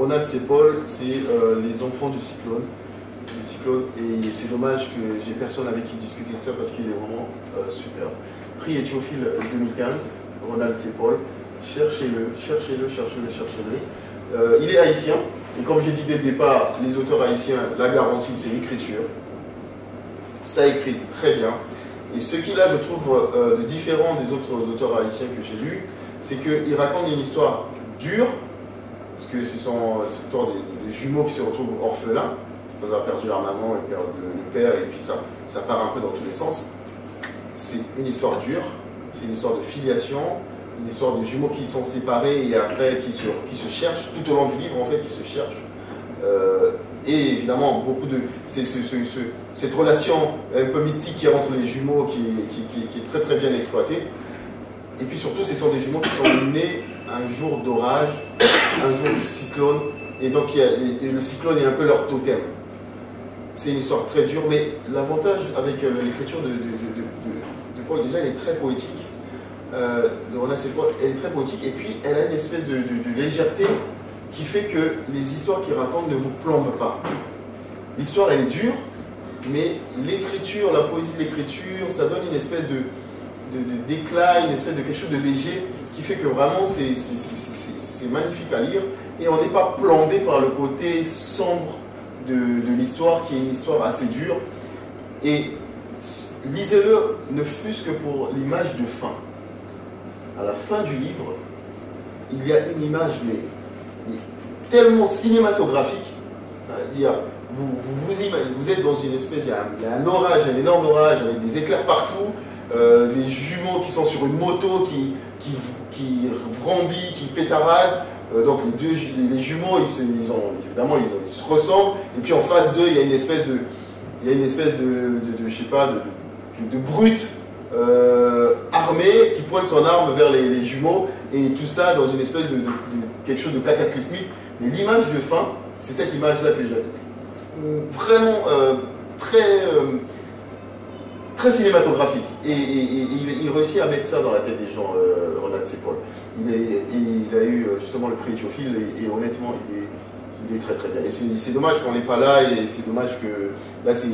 Ronald Seppol, c'est Les Enfants du Cyclone. Et c'est dommage que j'ai personne avec qui discuter de ça parce qu'il est vraiment super. Prix Étiophile 2015, Ronald Seppol. Cherchez-le. Il est haïtien, et comme j'ai dit dès le départ, les auteurs haïtiens, la garantie, c'est l'écriture. Ça écrit très bien. Et ce qu'il a, je trouve, de différent des autres auteurs haïtiens que j'ai lus, c'est qu'il raconte une histoire dure, parce que ce sont l'histoire des jumeaux qui se retrouvent orphelins, ils ont perdu leur maman et perdent le père, et puis ça part un peu dans tous les sens. C'est une histoire dure, c'est une histoire de filiation, une histoire de jumeaux qui sont séparés et après qui se cherchent, tout au long du livre en fait, ils se cherchent. Et évidemment, beaucoup de cette relation un peu mystique qui est entre les jumeaux qui est très très bien exploitée. Et puis surtout, ce sont des jumeaux qui sont nés un jour d'orage, un jour de cyclone, et donc et le cyclone est un peu leur totem. C'est une histoire très dure, mais l'avantage avec l'écriture de Paul, déjà, elle est très poétique. Elle est très poétique, et puis elle a une espèce de légèreté qui fait que les histoires qu'il raconte ne vous plombent pas. L'histoire, elle est dure, mais l'écriture, la poésie de l'écriture, ça donne une espèce d'éclat, une espèce de quelque chose de léger, qui fait que vraiment c'est magnifique à lire, et on n'est pas plombé par le côté sombre de l'histoire, qui est une histoire assez dure. Et lisez-le, ne fût-ce que pour l'image de fin. À la fin du livre, il y a une image mais tellement cinématographique. Vous êtes dans une espèce, il y a un orage, un énorme orage avec des éclairs partout, des jumeaux qui sont sur une moto qui vrombit, qui pétarade. Donc les jumeaux, ils se ressemblent. Et puis en face d'eux, il y a une espèce de je sais pas, de brute armée qui pointe son arme vers les jumeaux, et tout ça dans une espèce de quelque chose de cataclysmique. Mais l'image de fin, c'est cette image-là que j'ai vraiment très cinématographique. Et il réussit à mettre ça dans la tête des gens, Ronald Seppol. Il a eu justement le prix Étiophile, et honnêtement, il est très très bien. Et c'est dommage qu'on n'est pas là, et c'est dommage que là c'est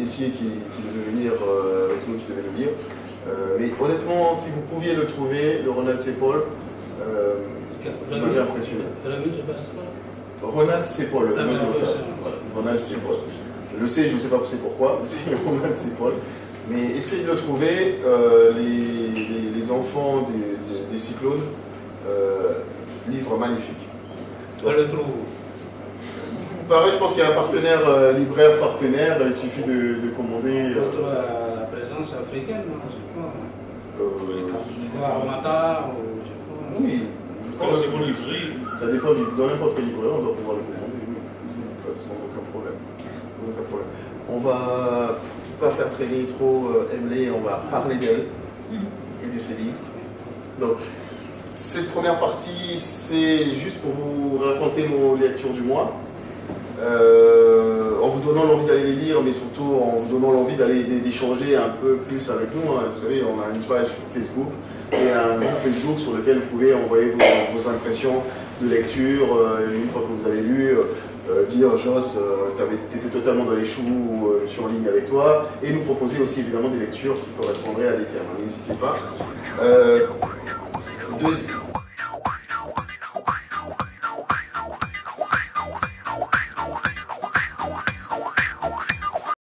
Essier qui devait venir avec nous, qui devait nous lire. Mais honnêtement, si vous pouviez le trouver, le Ronald Seppol, il m'avait impressionné. Ronald Seppol, Ronald Seppol. Je le sais, je ne sais pas pourquoi, c'est Ronald Seppol. Mais essayez de le trouver, les enfants des cyclones, livre magnifique. On le trouve. Pareil, je pense qu'il y a un partenaire, libraire partenaire, il suffit de commander. La présence africaine, non, je sais pas. Armata, ou je sais pas. Oui, ça dépend dans n'importe quel libraire, on doit pouvoir le commander, sans aucun problème. On va pas faire traîner trop Emily, on va parler d'elle et de ses livres. Donc, cette première partie, c'est juste pour vous raconter nos lectures du mois. En vous donnant l'envie d'aller les lire, mais surtout en vous donnant l'envie d'échanger un peu plus avec nous. Vous savez, on a une page Facebook et un groupe Facebook sur lequel vous pouvez envoyer vos impressions de lecture. Une fois que vous avez lu, dire Joss, tu étais totalement dans les choux, je suis en ligne avec toi, et nous proposer aussi évidemment des lectures qui correspondraient à des thèmes. N'hésitez pas.